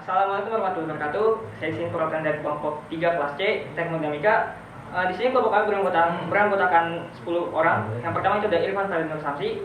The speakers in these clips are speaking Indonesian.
Assalamualaikum warahmatullahi wabarakatuh. Saya Sin Purwakan dari kelompok 3 kelas C Termodinamika. Di sini kelompok kami beranggotakan 10 orang. Yang pertama itu ada Irfan Faridul Samsi,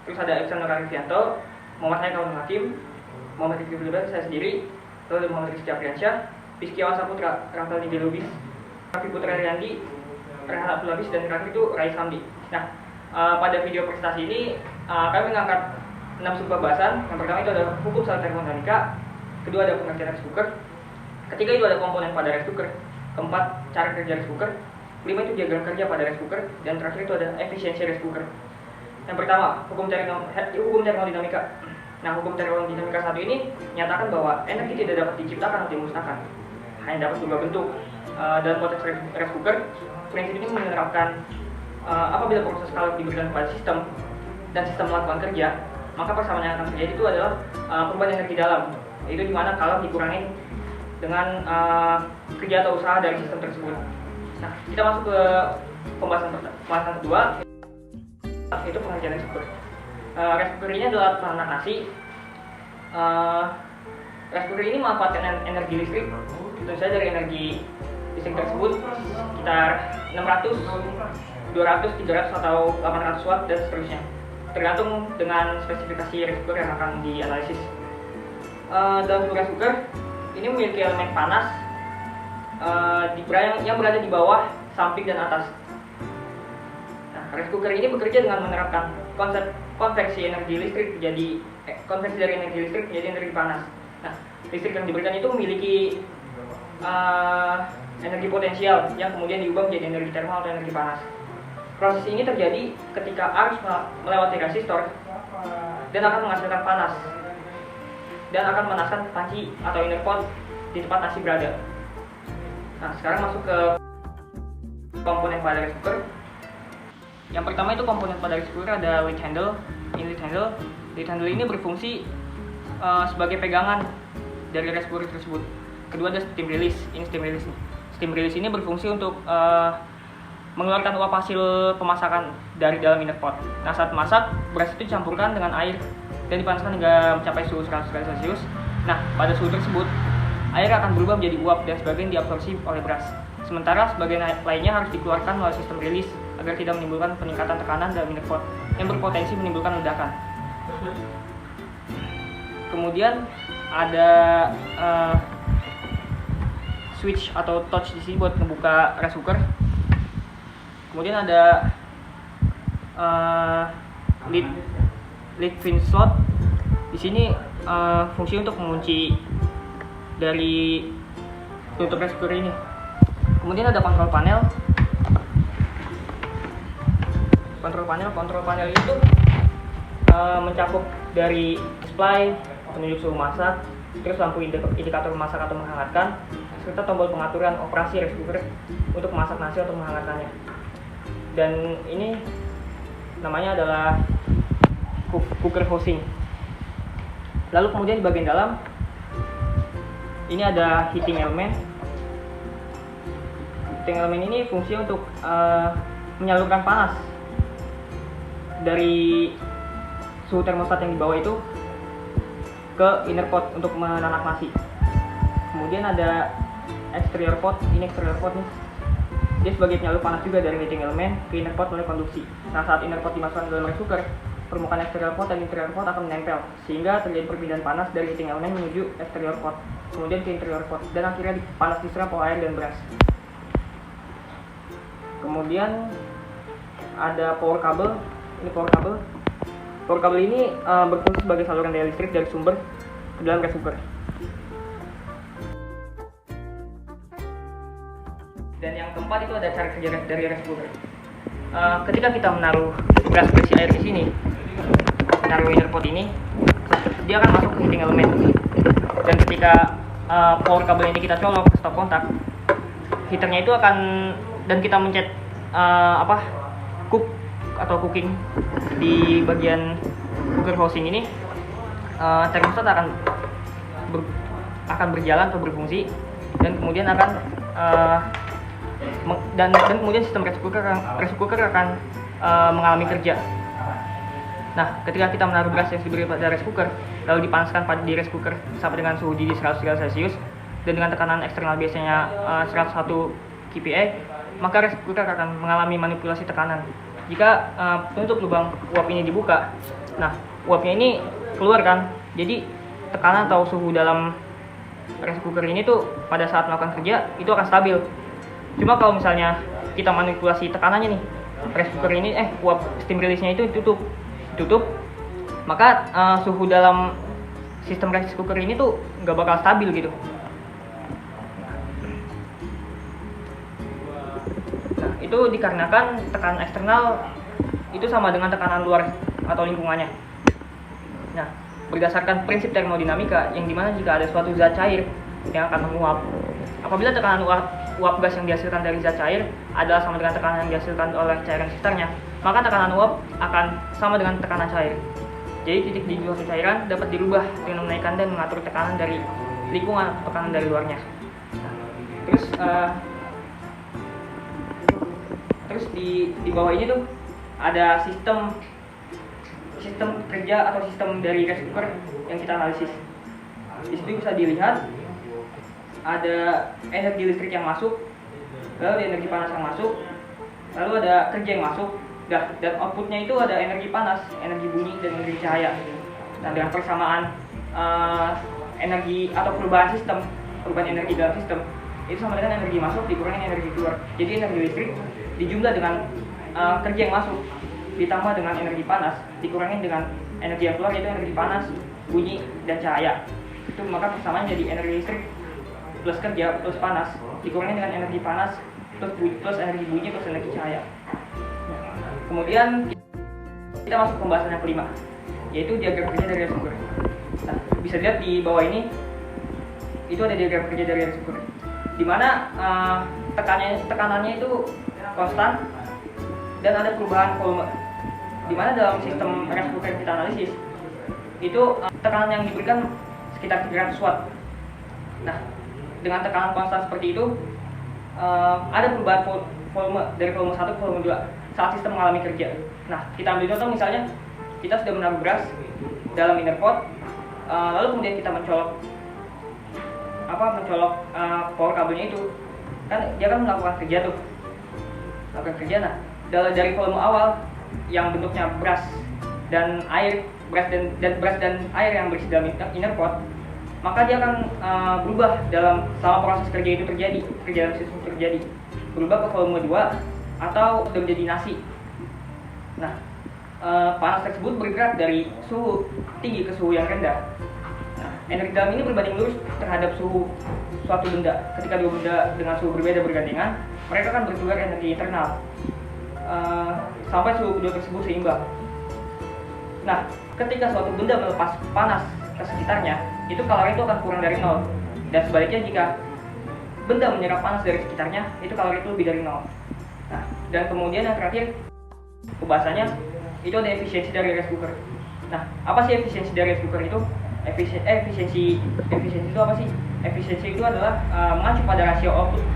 terus ada Iksan Nur Arifianto, Muhammad Haikal Hakim, Muhammad Rizky Filbar, saya sendiri, lalu ada Muhammad Rizky Apriansyah, Rizkyawan Saputra, Rafael Nidi Lubis, Raffi Putra Riyandi, Rehan Abdul Habis, dan terakhir itu Rais Hamdi. Nah, pada video presentasi ini kami mengangkat 6 subpembahasan. Yang pertama itu ada hukum salah termodinamika, kedua ada pengertian rice cooker, ketiga itu ada komponen pada rice cooker, keempat cara kerja rice cooker, kelima itu diagram kerja pada rice cooker, dan terakhir itu ada efisiensi rice cooker. Yang pertama, hukum termodinamika. Nah, hukum termodinamika satu ini menyatakan bahwa energi tidak dapat diciptakan atau dimusnahkan, hanya dapat berubah bentuk. Dalam konteks rice cooker, prinsip ini menerapkan apabila proses kalori diberikan kepada sistem dan sistem melakukan kerja, maka persamaan yang akan terjadi itu adalah perubahan energi dalam, yaitu dimana kalori dikurangi dengan kerja atau usaha dari sistem tersebut. Nah, kita masuk ke pembahasan kedua, yaitu pengertian rice cooker. Rice cooker ini adalah penanak nasi. Rice cooker ini memanfaatkan energi listrik, tentu saja dari energi listrik tersebut sekitar 600, 200, 300 atau 800 watt dan seterusnya, tergantung dengan spesifikasi rice cooker yang akan dianalisis. Dalam rice cooker ini memiliki elemen panas yang berada di bawah, samping, dan atas. Nah, rice cooker ini bekerja dengan menerapkan konsep konveksi energi listrik konveksi dari energi listrik menjadi energi panas. Nah, listrik yang diberikan itu memiliki energi potensial yang kemudian diubah menjadi energi termal atau energi panas. Proses ini terjadi ketika arus melewati resistor dan akan menghasilkan panas dan akan memanaskan panci atau inner pot di tempat nasi berada. Nah, sekarang masuk ke komponen pada rice cooker. Yang pertama itu komponen pada rice cooker ada lead handle. Ini lead handle. Lead handle ini berfungsi sebagai pegangan dari rice cooker tersebut. Kedua ada steam release. Ini steam release. Steam release ini berfungsi untuk mengeluarkan uap hasil pemasakan dari dalam inner pot. Nah, saat masak, beras itu dicampurkan dengan air dan dipanaskan hingga mencapai suhu 100 derajat Celcius. Nah, pada suhu tersebut, air akan berubah menjadi uap dan sebagian diabsorpsi oleh beras. Sementara sebagian lainnya harus dikeluarkan melalui sistem rilis agar tidak menimbulkan peningkatan tekanan dalam inner pot yang berpotensi menimbulkan ledakan. Kemudian ada switch atau touch di sini buat membuka rice cooker. Kemudian ada lead pin slot. Di sini fungsi untuk mengunci dari tutup rice cooker ini. Kemudian ada kontrol panel. Kontrol panel itu mencakup dari display, penunjuk suhu masak, terus lampu indikator memasak atau menghangatkan, serta tombol pengaturan operasi rice cooker untuk memasak nasi atau menghangatkannya. Dan ini namanya adalah cooker housing. Lalu kemudian di bagian dalam ini ada heating element. Heating element ini fungsi untuk menyalurkan panas dari suhu termostat yang di bawah itu ke inner pot untuk menanak nasi. Kemudian ada exterior pot. Ini exterior pot nih. Dia sebagai penyalur panas juga dari heating element ke inner pot melalui konduksi. Nah, saat inner pot dimasukkan ke dalam rice cooker, permukaan exterior pot dan interior pot akan menempel, sehingga terjadi perpindahan panas dari heating element menuju exterior pot, kemudian ke interior pot, dan akhirnya panas diserap oleh air dan beras. Kemudian ada power cable. Ini power cable. Power cable ini berfungsi sebagai saluran daya listrik dari sumber ke dalam rice cooker. Dan yang keempat itu ada cara kerja dari rice cooker. Ketika kita menaruh beras berisi air di sini, menaruh inner pot ini, dia akan masuk ke heating element. Dan ketika power cable ini kita colok ke stop kontak, heaternya itu akan, dan kita mencet cook atau cooking di bagian cooker housing ini, termostat akan berjalan atau berfungsi, dan kemudian akan dan kemudian sistem rice cooker akan mengalami kerja. Nah, ketika kita menaruh beras yang diberi pada rice cooker, lalu dipanaskan di rice cooker sampai dengan suhu didih 100 derajat Celcius dan dengan tekanan eksternal biasanya 101 kPa, maka rice cooker akan mengalami manipulasi tekanan. Jika penutup lubang uap ini dibuka, nah uapnya ini keluar kan, jadi tekanan atau suhu dalam rice cooker ini tuh pada saat melakukan kerja itu akan stabil. Cuma kalau misalnya kita manipulasi tekanannya nih, rice cooker ini uap steam release-nya itu ditutup, maka suhu dalam sistem rice cooker ini tuh nggak bakal stabil gitu. Nah, itu dikarenakan tekanan eksternal itu sama dengan tekanan luar atau lingkungannya. Nah, berdasarkan prinsip termodinamika, yang dimana jika ada suatu zat cair yang akan menguap, apabila tekanan uap gas yang dihasilkan dari zat cair adalah sama dengan tekanan yang dihasilkan oleh cairan sekitarnya, maka tekanan uap akan sama dengan tekanan cair. Jadi titik di suatu cairan dapat dirubah dengan menaikkan dan mengatur tekanan dari lingkungan atau tekanan dari luarnya. Terus di bawah ini tuh ada sistem kerja atau sistem dari rice cooker yang kita analisis. Di situ bisa dilihat ada energi listrik yang masuk, lalu energi panas yang masuk, lalu ada kerja yang masuk, dan outputnya itu ada energi panas, energi bunyi, dan energi cahaya. Nah, dengan persamaan energi atau perubahan energi dalam sistem itu sama dengan energi masuk dikurangi energi keluar. Jadi energi listrik dijumlah dengan kerja yang masuk ditambah dengan energi panas dikurangi dengan energi yang keluar, yaitu energi panas, bunyi, dan cahaya. Itu maka persamaan jadi energi listrik plus kerja plus panas dikurangi dengan energi panas plus energi bunyi plus energi cahaya. Kemudian kita masuk pembahasan yang kelima, yaitu diagram kerja dari rice cooker. Nah, bisa dilihat di bawah ini itu ada diagram kerja dari rice cooker, di mana tekanannya itu konstan dan ada perubahan volume. Di mana dalam sistem rice cooker yang kita analisis itu tekanan yang diberikan sekitar 300 watt. Nah, dengan tekanan konstan seperti itu ada perubahan volume dari volume 1 ke volume 2 saat sistem mengalami kerja. Nah, kita ambil contoh misalnya kita sudah menaruh beras dalam inner pot, lalu kemudian kita mencolok power kabelnya itu, kan dia kan melakukan kerja. Nah, dari volume awal yang bentuknya beras dan air yang berisi dalam inner pot, maka dia akan berubah selama proses kerja itu terjadi, kerja dalam sistem terjadi, berubah ke volume 2 atau sudah menjadi nasi. Nah, panas tersebut bergerak dari suhu tinggi ke suhu yang rendah. Nah, energi dalam ini berbanding lurus terhadap suhu suatu benda. Ketika dua benda dengan suhu berbeda bergandengan, mereka akan bertukar energi internal sampai suhu kedua tersebut seimbang. Nah, ketika suatu benda melepas panas ke sekitarnya, itu kalori itu akan kurang dari 0. Dan sebaliknya jika benda menyerap panas dari sekitarnya, itu kalori itu lebih dari 0. Nah, dan kemudian yang terakhir pembahasannya itu ada efisiensi dari rice cooker. Nah, apa sih efisiensi dari rice cooker itu? Efisiensi itu apa sih? Efisiensi itu adalah mengacu pada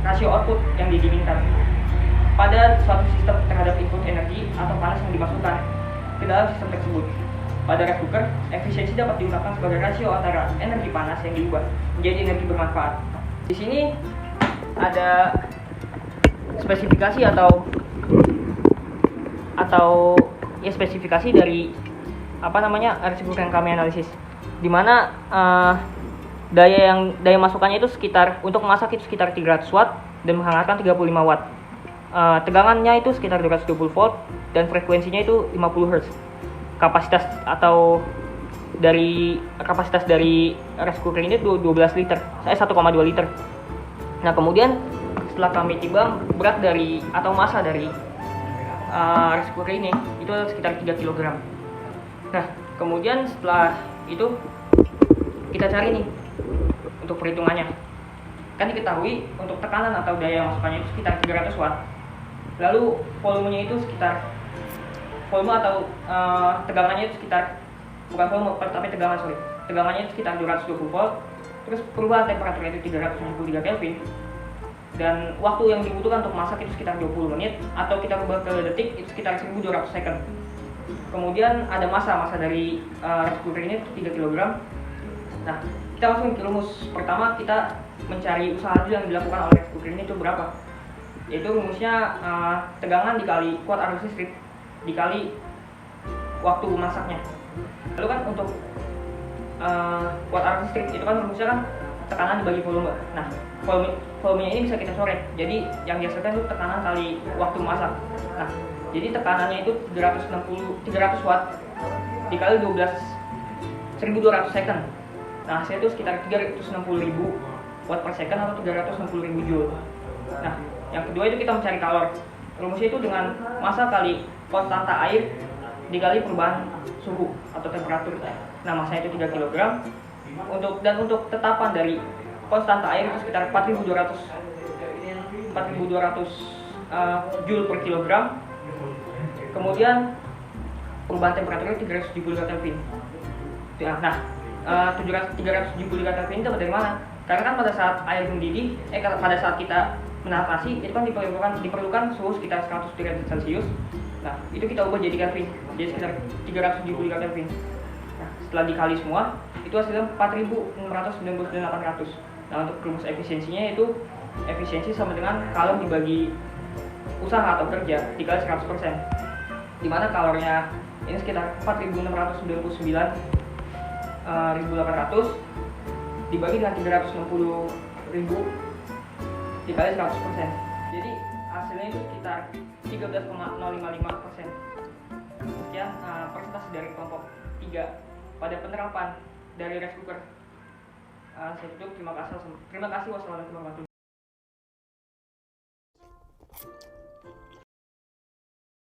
rasio output yang diinginkan pada suatu sistem terhadap input energi atau panas yang dimasukkan ke dalam sistem tersebut. Pada rice cooker, efisiensi dapat diungkapkan sebagai rasio antara energi panas yang diubah menjadi energi bermanfaat. Di sini ada spesifikasi atau spesifikasi dari rice cooker yang kami analisis, di mana daya masukannya itu untuk memasak itu sekitar 300 watt dan menghangatkan 35 watt. Tegangannya itu sekitar 220 volt dan frekuensinya itu 50 Hz. Kapasitas dari rice cooker ini 12 liter, 1,2 liter. Nah, kemudian setelah kami timbang berat massa dari rice cooker ini itu sekitar 3 kg. Nah, kemudian setelah itu kita cari nih untuk perhitungannya. Kan diketahui untuk tekanan atau daya masukannya itu sekitar 300 watt. Lalu volumenya itu tegangannya itu sekitar, bukan volume tapi tegangannya itu sekitar 220 volt. Terus perubahan temperaturnya itu 373 Kelvin. Dan waktu yang dibutuhkan untuk masak itu sekitar 20 menit, atau kita ubah ke detik itu sekitar 1200 second. Kemudian ada massa dari rice cooker ini 3 kg. Nah, kita langsung ke rumus. Pertama kita mencari usaha dulu yang dilakukan oleh rice cooker ini itu berapa. Yaitu rumusnya tegangan dikali kuat arus listrik dikali waktu masaknya. Lalu kan untuk kuat arus listrik itu kan rumusnya kan tekanan dibagi volume. Nah, volumenya ini bisa kita coret. Jadi yang dihasilkan itu tekanan kali waktu masak. Nah, jadi tekanannya itu 300 watt dikali 12.200 second. Nah, hasilnya itu sekitar 360.000 watt per second atau 360.000 joule. Nah, yang kedua itu kita mencari kalor. Rumusnya itu dengan massa kali konstanta air dikali perubahan suhu atau temperatur. Nah, massanya itu 3 kg. Untuk tetapan dari konstanta air itu sekitar 4.200 joule per kilogram. Kemudian perubahan temperaturnya 370 Kelvin. Nah, 370 Kelvin itu dari mana? Karena kan pada saat air mendidih, pada saat kita menahan nasi itu kan diperlukan suhu sekitar 100 derajat Celcius. Nah, itu kita ubah jadi Kelvin, jadi sekitar 370 Kelvin. Nah, setelah dikali semua, itu hasilnya 4.699.800. Nah, untuk rumus efisiensinya itu efisiensi sama dengan kalor dibagi usaha atau kerja dikali 100%. Dimana kalornya ini sekitar 4.699.800 dibagi dengan 360.000 dikali 100%. Jadi hasilnya itu sekitar 13,055%. Sekian presentasi dari kelompok 3 pada penerapan dari rice cooker. Saya tutup. Terima kasih. Wassalamualaikum warahmatullahi wabarakatuh.